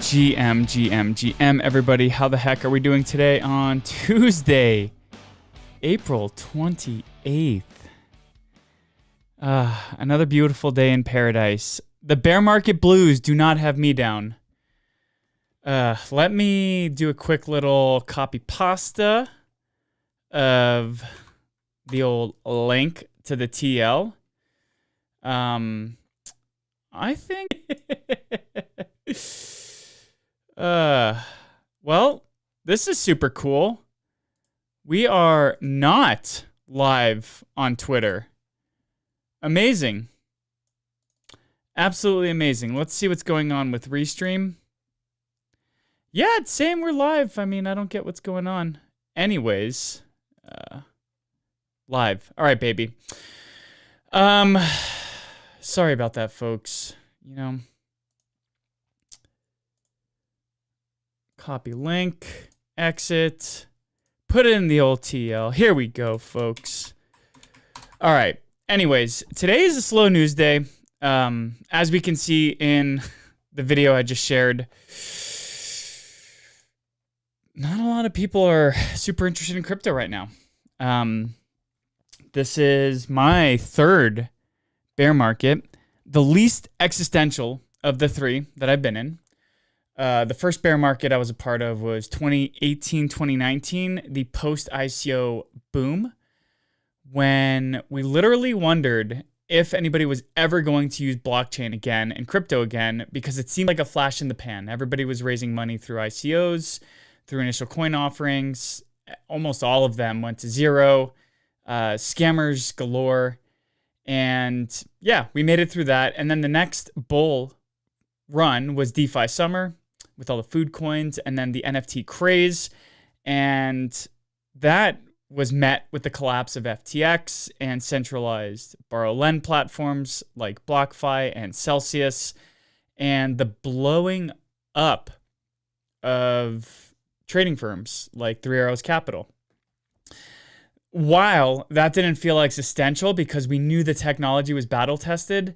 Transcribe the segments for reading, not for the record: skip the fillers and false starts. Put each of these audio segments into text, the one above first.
GM, everybody. How the heck are we doing today on Tuesday, April 28th? Another beautiful day in paradise. The bear market blues do not have me down. Let me do a quick little copy pasta of the old link to the TL. I think... well, this is super cool. We are not live on Twitter. Amazing. Absolutely amazing. Let's see what's going on with Restream. Yeah, it's saying we're live. I mean, I don't get what's going on. Anyways, live. All right, baby. Sorry about that, folks. You know, copy link, exit, put it in the old TL. Here we go, folks. All right. Anyways, today is a slow news day. As we can see in the video I just shared, not a lot of people are super interested in crypto right now. This is my third bear market, the least existential of the three that I've been in. The first bear market I was a part of was 2018, 2019, the post-ICO boom, when we literally wondered if anybody was ever going to use blockchain again and crypto again, because it seemed like a flash in the pan. Everybody was raising money through ICOs, through initial coin offerings. Almost all of them went to zero. Scammers galore. And yeah, we made it through that. And then the next bull run was DeFi summer with all the food coins and then the NFT craze. And that was met with the collapse of FTX and centralized borrow-lend platforms like BlockFi and Celsius, and the blowing up of trading firms like Three Arrows Capital. While that didn't feel existential because we knew the technology was battle-tested,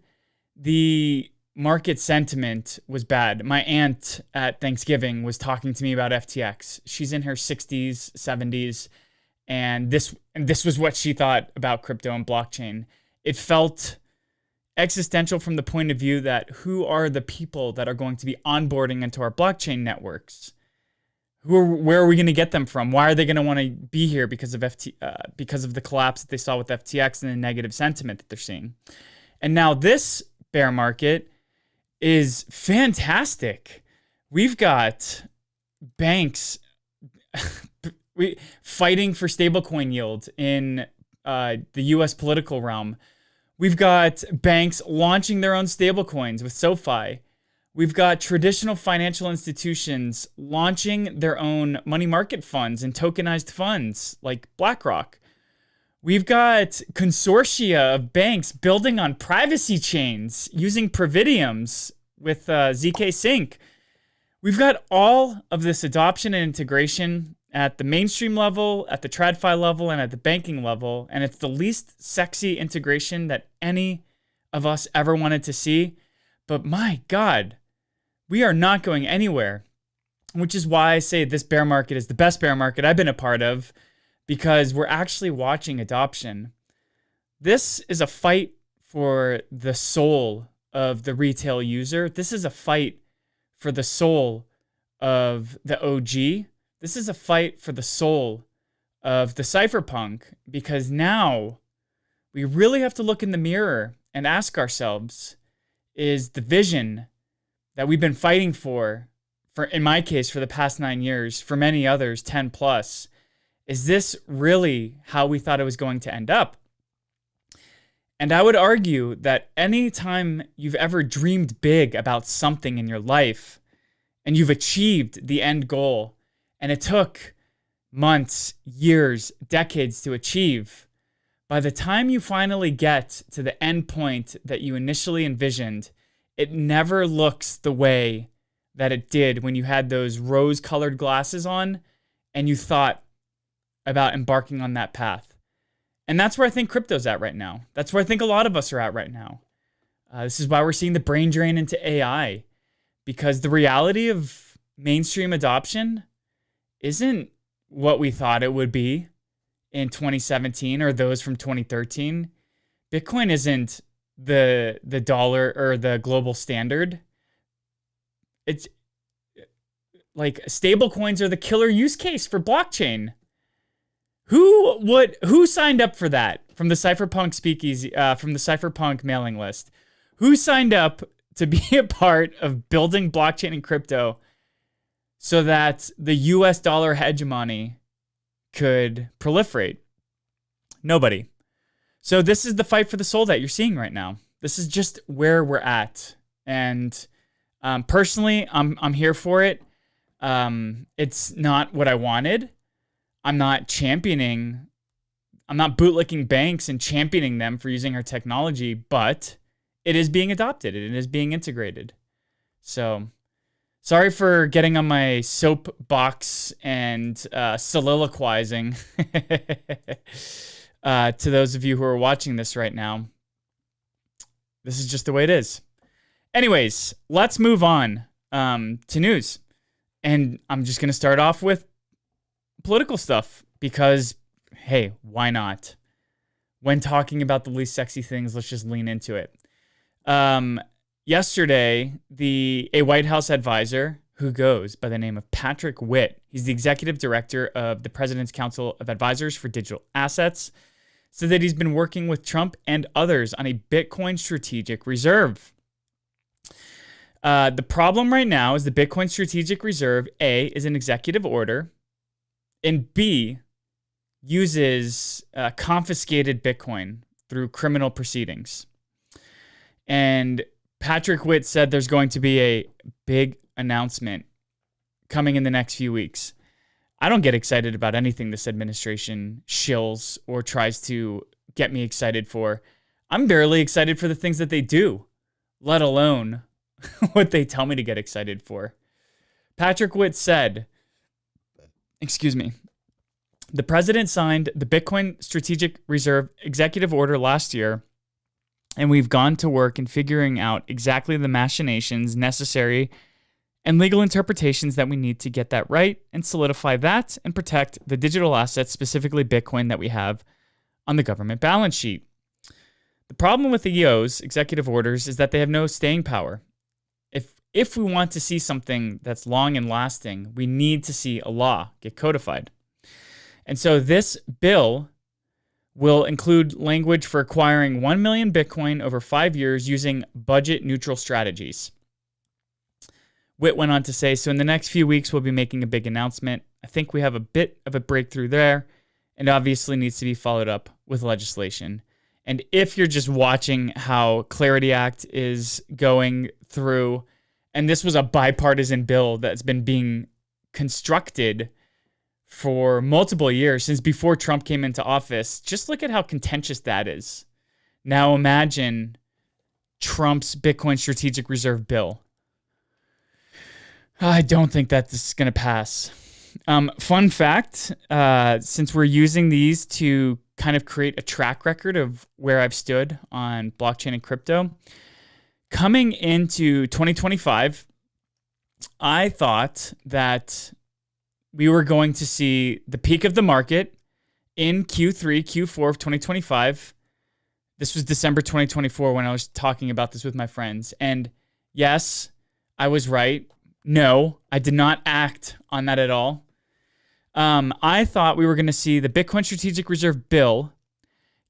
the market sentiment was bad. My aunt at Thanksgiving was talking to me about FTX. She's in her 60s, 70s, and this was what she thought about crypto and blockchain. It felt existential from the point of view that who are the people that are going to be onboarding into our blockchain networks? Where are we going to get them from? Why are they going to want to be here because of the collapse that they saw with FTX and the negative sentiment that they're seeing? And now this bear market is fantastic. We've got banks fighting for stablecoin yield in the U.S. political realm. We've got banks launching their own stablecoins with SoFi. We've got traditional financial institutions launching their own money market funds and tokenized funds like BlackRock. We've got consortia of banks building on privacy chains using Providiums with ZK Sync. We've got all of this adoption and integration at the mainstream level, at the TradFi level, and at the banking level. And it's the least sexy integration that any of us ever wanted to see. But my God, we are not going anywhere, which is why I say this bear market is the best bear market I've been a part of, because we're actually watching adoption. This is a fight for the soul of the retail user. This is a fight for the soul of the OG. This is a fight for the soul of the cypherpunk, because now we really have to look in the mirror and ask ourselves, is the vision that we've been fighting for in my case, for the past 9 years, for many others, 10 plus, is this really how we thought it was going to end up? And I would argue that any time you've ever dreamed big about something in your life and you've achieved the end goal, and it took months, years, decades to achieve, by the time you finally get to the end point that you initially envisioned, it never looks the way that it did when you had those rose-colored glasses on and you thought about embarking on that path. And that's where I think crypto's at right now. That's where I think a lot of us are at right now. This is why we're seeing the brain drain into AI, because the reality of mainstream adoption isn't what we thought it would be in 2017 or those from 2013. Bitcoin isn't the dollar or the global standard. It's like stable coins are the killer use case for blockchain. Who signed up for that from the Cypherpunk speakeasy, from the Cypherpunk mailing list? Who signed up to be a part of building blockchain and crypto so that the US dollar hegemony could proliferate? Nobody. So this is the fight for the soul that you're seeing right now. This is just where we're at. And personally, I'm here for it. It's not what I wanted. I'm not bootlicking banks and championing them for using our technology, but it is being adopted. It is being integrated. So sorry for getting on my soapbox and soliloquizing to those of you who are watching this right now. This is just the way it is. Anyways, let's move on to news. And I'm just going to start off with political stuff because, hey, why not? When talking about the least sexy things, let's just lean into it. Yesterday, a White House advisor who goes by the name of Patrick Witt, he's the executive director of the President's Council of Advisors for Digital Assets, said that he's been working with Trump and others on a Bitcoin strategic reserve. The problem right now is the Bitcoin strategic reserve, A, is an executive order, and B, uses confiscated Bitcoin through criminal proceedings. And Patrick Witt said there's going to be a big announcement coming in the next few weeks. I don't get excited about anything this administration shills or tries to get me excited for. I'm barely excited for the things that they do, let alone what they tell me to get excited for. Patrick Witt said, the president signed the Bitcoin Strategic Reserve executive order last year, and we've gone to work in figuring out exactly the machinations necessary and legal interpretations that we need to get that right and solidify that and protect the digital assets, specifically Bitcoin, that we have on the government balance sheet. The problem with the EO's executive orders is that they have no staying power. If we want to see something that's long and lasting, we need to see a law get codified. And so this bill will include language for acquiring 1 million Bitcoin over 5 years using budget-neutral strategies. Witt went on to say, so in the next few weeks, we'll be making a big announcement. I think we have a bit of a breakthrough there, and obviously needs to be followed up with legislation. And if you're just watching how Clarity Act is going through, and this was a bipartisan bill that's been being constructed for multiple years, since before Trump came into office, just look at how contentious that is. Now imagine Trump's Bitcoin Strategic Reserve bill. I don't think that this is going to pass. Fun fact, since we're using these to kind of create a track record of where I've stood on blockchain and crypto, coming into 2025, I thought that we were going to see the peak of the market in Q3, Q4 of 2025. This was December 2024 when I was talking about this with my friends. And yes, I was right. No, I did not act on that at all. I thought we were going to see the Bitcoin Strategic Reserve bill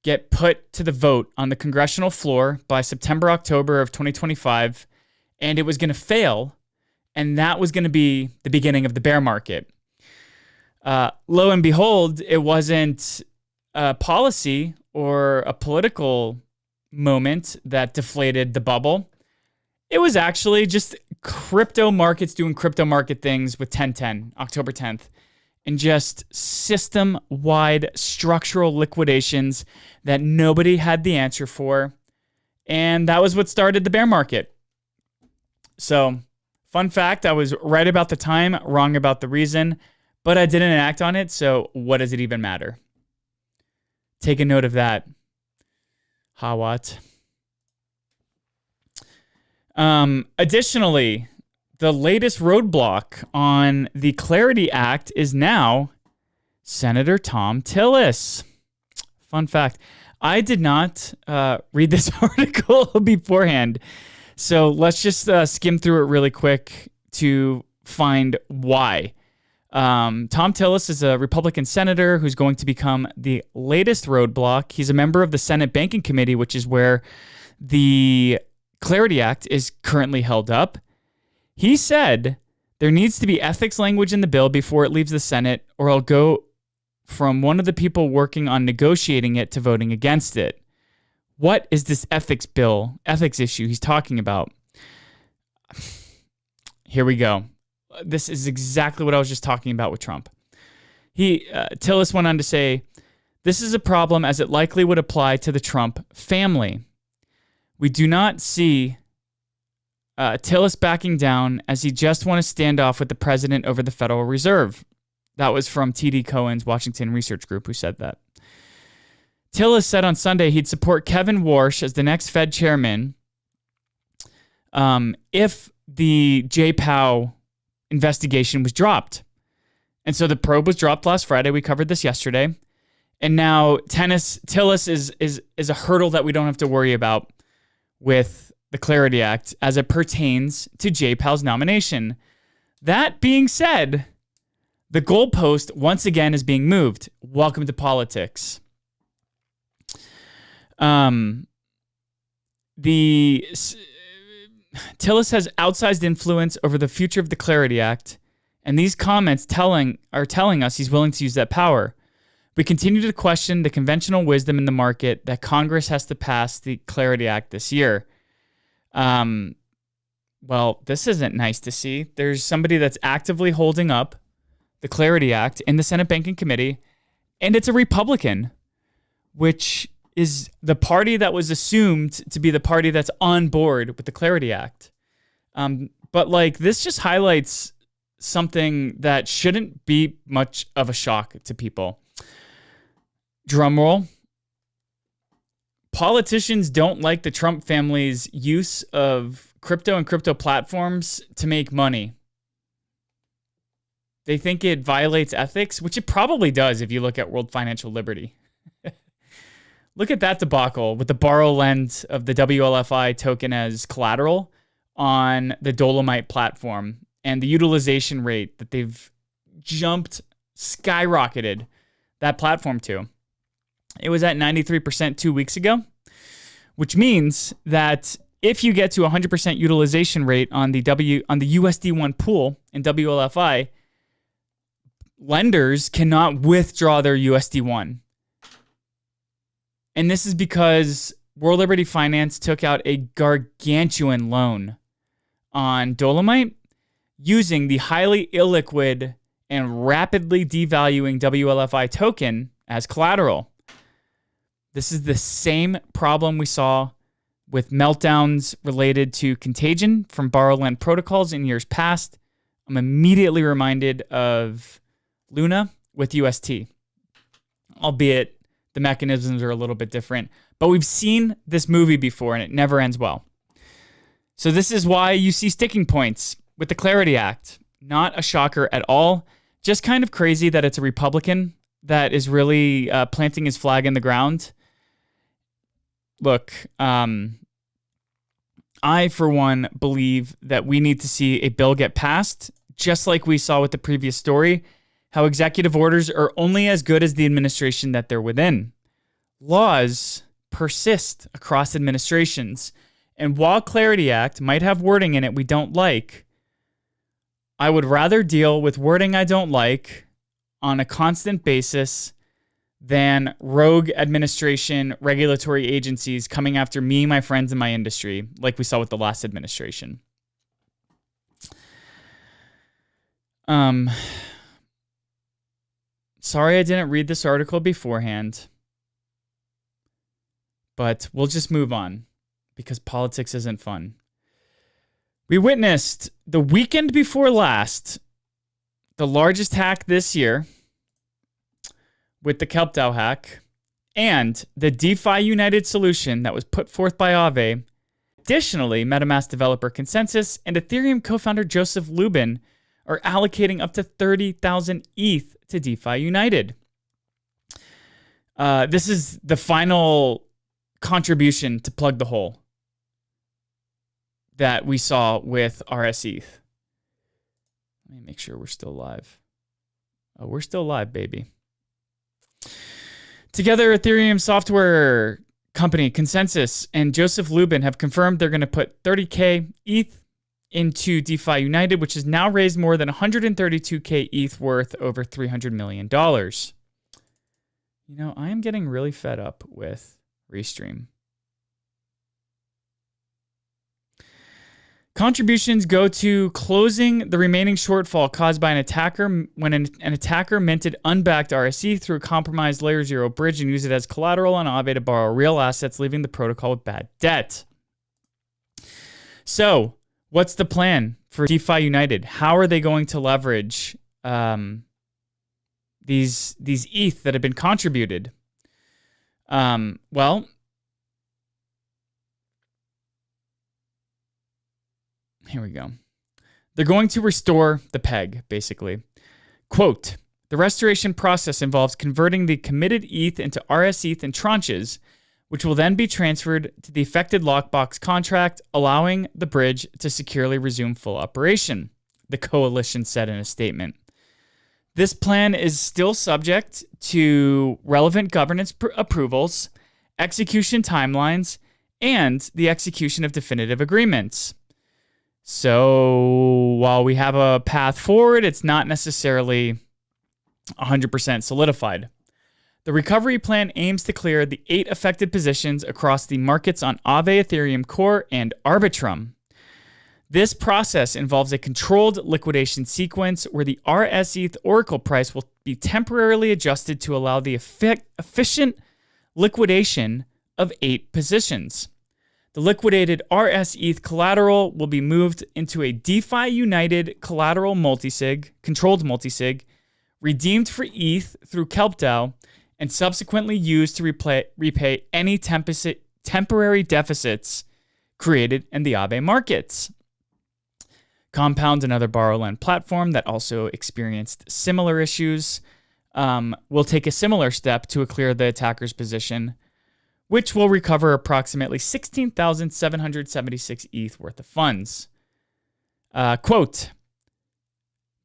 get put to the vote on the congressional floor by September, October of 2025, and it was going to fail, and that was going to be the beginning of the bear market. Lo and behold, it wasn't a policy or a political moment that deflated the bubble. It was actually just crypto markets doing crypto market things with 10/10, October 10th, and just system-wide structural liquidations that nobody had the answer for. And that was what started the bear market. So, fun fact, I was right about the time, wrong about the reason, but I didn't act on it, so what does it even matter? Take a note of that. Hawat. Additionally, the latest roadblock on the Clarity Act is now Senator Thom Tillis. Fun fact. I did not read this article beforehand, so let's just skim through it really quick to find why. Thom Tillis is a Republican senator who's going to become the latest roadblock. He's a member of the Senate Banking Committee, which is where the Clarity Act is currently held up. He said there needs to be ethics language in the bill before it leaves the Senate, or I'll go from one of the people working on negotiating it to voting against it. What is this ethics issue he's talking about? Here we go. This is exactly what I was just talking about with Trump. Tillis went on to say, this is a problem as it likely would apply to the Trump family. We do not see Tillis backing down as he just want to stand off with the president over the Federal Reserve. That was from T.D. Cohen's Washington Research Group who said that. Tillis said on Sunday he'd support Kevin Warsh as the next Fed chairman if the J-POW investigation was dropped. And so the probe was dropped last Friday. We covered this yesterday. And now Tillis is a hurdle that we don't have to worry about with the Clarity Act as it pertains to J-POW's nomination. That being said, the goalpost once again is being moved. Welcome to politics. Tillis has outsized influence over the future of the Clarity Act, and these comments are telling us he's willing to use that power. We continue to question the conventional wisdom in the market that Congress has to pass the Clarity Act this year. Well, this isn't nice to see. There's somebody that's actively holding up the Clarity Act in the Senate Banking Committee, and it's a Republican, which is the party that was assumed to be the party that's on board with the Clarity Act. But like, this just highlights something that shouldn't be much of a shock to people. Drum roll. Politicians don't like the Trump family's use of crypto and crypto platforms to make money. They think it violates ethics, which it probably does if you look at World Financial Liberty. Look at that debacle with the borrow lend of the WLFI token as collateral on the Dolomite platform and the utilization rate that they've skyrocketed that platform to. It was at 93% 2 weeks ago, which means that if you get to 100% utilization rate on the USD1 pool in WLFI, lenders cannot withdraw their USD1. And this is because World Liberty Finance took out a gargantuan loan on Dolomite using the highly illiquid and rapidly devaluing WLFI token as collateral. This is the same problem we saw with meltdowns related to contagion from borrow-lend protocols in years past. I'm immediately reminded of Luna with UST, albeit the mechanisms are a little bit different. But we've seen this movie before, and it never ends well. So this is why you see sticking points with the Clarity Act. Not a shocker at all. Just kind of crazy that it's a Republican that is really planting his flag in the ground. Look, I, for one, believe that we need to see a bill get passed, just like we saw with the previous story, how executive orders are only as good as the administration that they're within. Laws persist across administrations, and while Clarity Act might have wording in it we don't like, I would rather deal with wording I don't like on a constant basis than rogue administration, regulatory agencies coming after me, my friends, and my industry, like we saw with the last administration. Sorry I didn't read this article beforehand, but we'll just move on because politics isn't fun. We witnessed the weekend before last, the largest hack this year with the KelpDAO hack and the DeFi United solution that was put forth by Aave Additionally, MetaMask developer Consensys and Ethereum co-founder Joseph Lubin are allocating up to 30,000 ETH to DeFi United. This is the final contribution to plug the hole that we saw with RSETH. Let me make sure we're still live. Oh, we're still live, baby. Together, Ethereum software company Consensys and Joseph Lubin have confirmed they're going to put 30K ETH into DeFi United, which has now raised more than 132K ETH worth over $300 million. You know, I am getting really fed up with Restream. Contributions go to closing the remaining shortfall caused by an attacker when an attacker minted unbacked RSE through a compromised Layer 0 bridge and used it as collateral on Aave to borrow real assets, leaving the protocol with bad debt. So, what's the plan for DeFi United? How are they going to leverage these ETH that have been contributed? Well, here we go. They're going to restore the peg, basically. Quote, the restoration process involves converting the committed ETH into RSETH in tranches, which will then be transferred to the affected lockbox contract, allowing the bridge to securely resume full operation, the coalition said in a statement. This plan is still subject to relevant governance approvals, execution timelines, and the execution of definitive agreements. So while we have a path forward, it's not necessarily 100% solidified. The recovery plan aims to clear the 8 affected positions across the markets on Aave Ethereum Core and Arbitrum. This process involves a controlled liquidation sequence where the RSETH Oracle price will be temporarily adjusted to allow the efficient liquidation of 8 positions. The liquidated RSETH collateral will be moved into a DeFi United collateral multisig, controlled multisig, redeemed for ETH through KelpDAO, and subsequently used to repay any temporary deficits created in the Aave markets. Compound, another borrow-lend platform that also experienced similar issues, will take a similar step to clear the attacker's position, which will recover approximately 16,776 ETH worth of funds. Quote,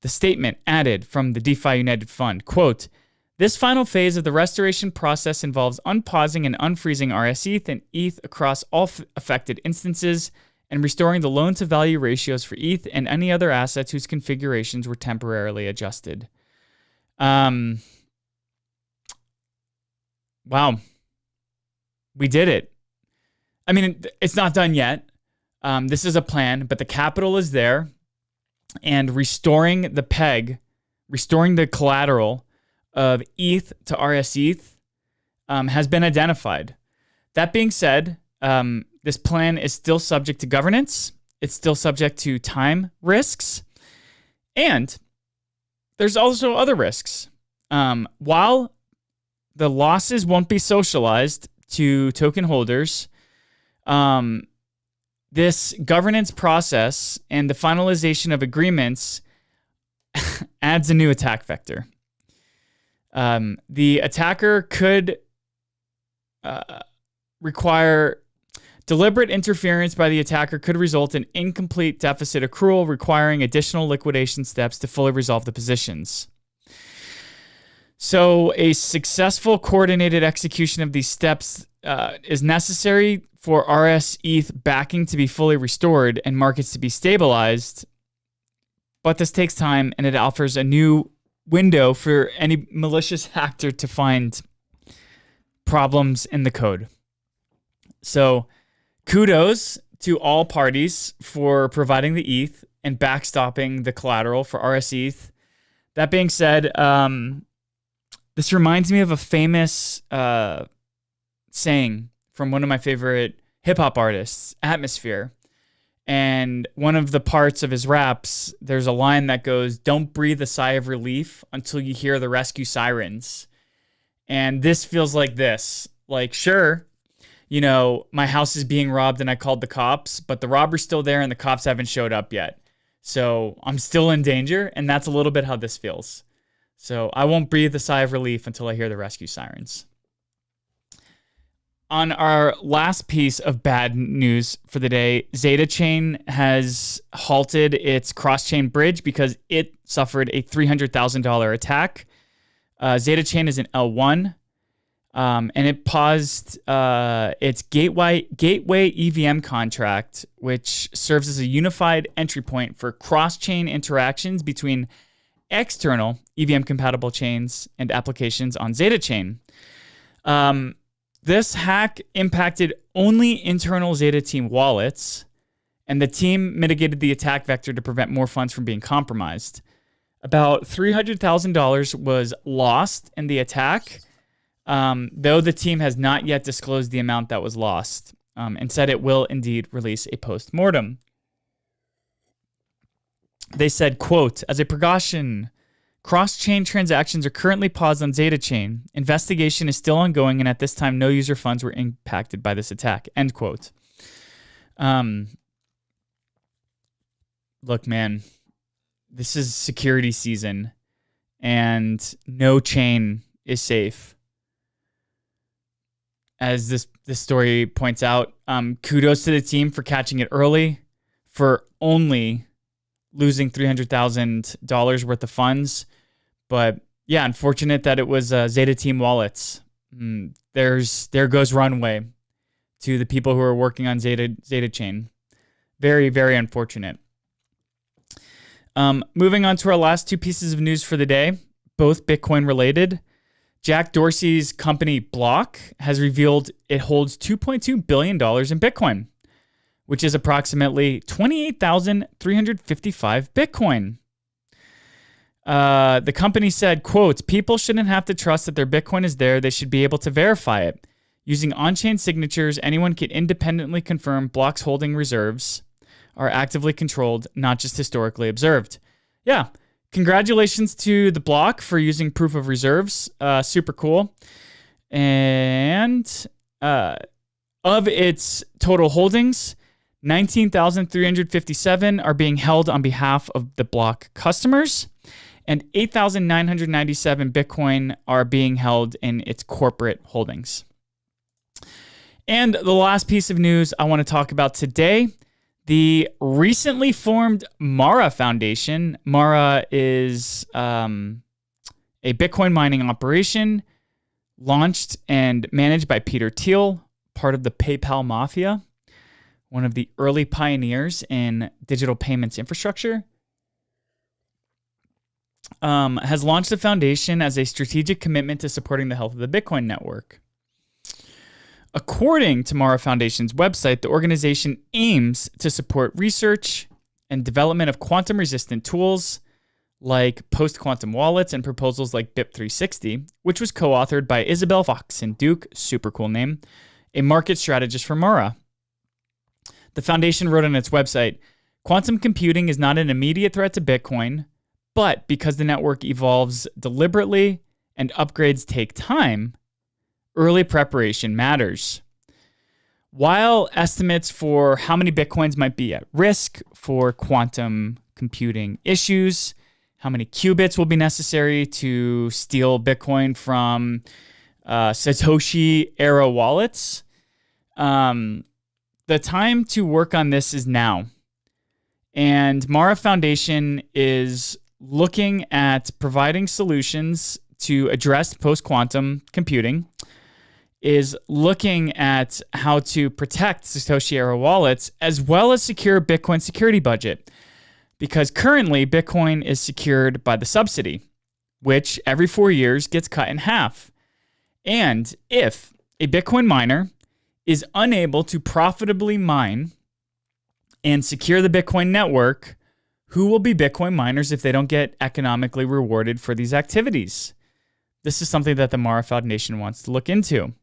the statement added from the DeFi United Fund, quote, this final phase of the restoration process involves unpausing and unfreezing RSETH and ETH across all affected instances and restoring the loan-to-value ratios for ETH and any other assets whose configurations were temporarily adjusted. Wow. We did it. I mean, it's not done yet. This is a plan, but the capital is there. And restoring the peg, restoring the collateral of ETH to RSETH has been identified. That being said, this plan is still subject to governance. It's still subject to time risks. And there's also other risks. While the losses won't be socialized to token holders, this governance process and the finalization of agreements adds a new attack vector. The attacker could require deliberate interference by the attacker could result in incomplete deficit accrual, requiring additional liquidation steps to fully resolve the positions. So a successful coordinated execution of these steps is necessary for RSETH backing to be fully restored and markets to be stabilized. But this takes time, and it offers a new window for any malicious actor to find problems in the code. So kudos to all parties for providing the ETH and backstopping the collateral for RSETH. That being said, this reminds me of a famous saying from one of my favorite hip-hop artists, Atmosphere. And one of the parts of his raps, there's a line that goes, "Don't breathe a sigh of relief until you hear the rescue sirens." And this feels like this. Like, sure, my house is being robbed and I called the cops, but the robber's still there and the cops haven't showed up yet. So I'm still in danger, and that's a little bit how this feels. So I won't breathe a sigh of relief until I hear the rescue sirens. On our last piece of bad news for the day, ZetaChain has halted its cross-chain bridge because it suffered a $300,000 attack. ZetaChain is an L1, and it paused its gateway EVM contract, which serves as a unified entry point for cross-chain interactions between external EVM-compatible chains and applications on ZetaChain. This hack impacted only internal Zeta team wallets, and the team mitigated the attack vector to prevent more funds from being compromised. About $300,000 was lost in the attack, though the team has not yet disclosed the amount that was lost, and said it will indeed release a post-mortem. They said, quote, "As a precaution, cross-chain transactions are currently paused on ZetaChain. Investigation is still ongoing, and at this time, no user funds were impacted by this attack." End quote. Look, man, this is security season, and no chain is safe. As this story points out, kudos to the team for catching it early, for only losing $300,000 worth of funds. But yeah, unfortunate that it was Zeta team wallets. There goes runway to the people who are working on ZetaChain. Very, very unfortunate. Moving on to our last two pieces of news for the day, both Bitcoin related. Jack Dorsey's company Block has revealed it holds $2.2 billion in Bitcoin, which is approximately 28,355 Bitcoin. The company said, quote, "People shouldn't have to trust that their Bitcoin is there. They should be able to verify it. Using on-chain signatures, anyone can independently confirm Block's holding reserves are actively controlled, not just historically observed." Yeah, congratulations to the Block for using proof of reserves. Super cool. And of its total holdings, 19,357 are being held on behalf of the Block customers, and 8,997 Bitcoin are being held in its corporate holdings. And the last piece of news I want to talk about today, the recently formed Mara Foundation. Mara is a Bitcoin mining operation launched and managed by Peter Thiel, part of the PayPal Mafia, one of the early pioneers in digital payments infrastructure. Has launched the foundation as a strategic commitment to supporting the health of the Bitcoin network. According to Mara Foundation's website, the organization aims to support research and development of quantum-resistant tools like post-quantum wallets and proposals like BIP360, which was co-authored by Isabel Fox and Duke, super cool name, a market strategist for Mara. The foundation wrote on its website, "Quantum computing is not an immediate threat to Bitcoin, but because the network evolves deliberately and upgrades take time, early preparation matters." While estimates for how many Bitcoins might be at risk for quantum computing issues, how many qubits will be necessary to steal Bitcoin from Satoshi-era wallets, the time to work on this is now. And Mara Foundation is looking at providing solutions to address post-quantum computing, is looking at how to protect Satoshi-era wallets, as well as secure Bitcoin security budget. Because currently, Bitcoin is secured by the subsidy, which every 4 years gets cut in half. And if a Bitcoin miner is unable to profitably mine and secure the Bitcoin network, who will be Bitcoin miners if they don't get economically rewarded for these activities? This is something that the Mara Foundation wants to look into.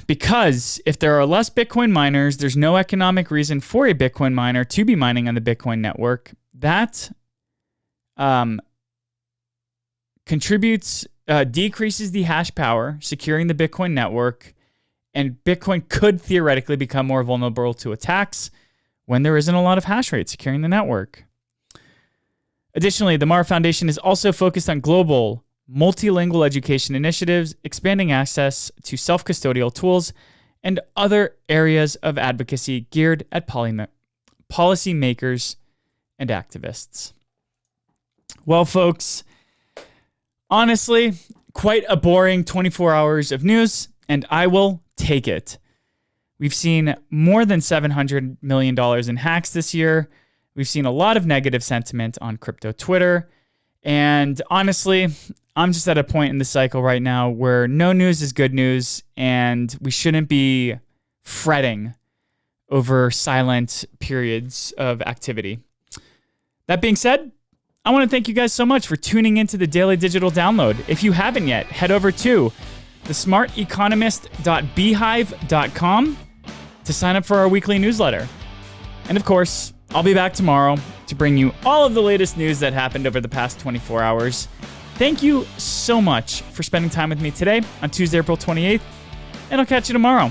Because if there are less Bitcoin miners, there's no economic reason for a Bitcoin miner to be mining on the Bitcoin network. That contributes decreases the hash power securing the Bitcoin network, and Bitcoin could theoretically become more vulnerable to attacks when there isn't a lot of hash rate securing the network. Additionally, the Mara Foundation is also focused on global, multilingual education initiatives, expanding access to self-custodial tools, and other areas of advocacy geared at policymakers and activists. Well, folks, honestly, quite a boring 24 hours of news, and I will take it. We've seen more than $700 million in hacks this year. We've seen a lot of negative sentiment on crypto Twitter. And honestly, I'm just at a point in the cycle right now where no news is good news, and we shouldn't be fretting over silent periods of activity. That being said, I want to thank you guys so much for tuning into the Daily Digital Download. If you haven't yet, head over to thesmarteconomist.beehive.com to sign up for our weekly newsletter. And of course, I'll be back tomorrow to bring you all of the latest news that happened over the past 24 hours. Thank you so much for spending time with me today on Tuesday, April 28th, and I'll catch you tomorrow.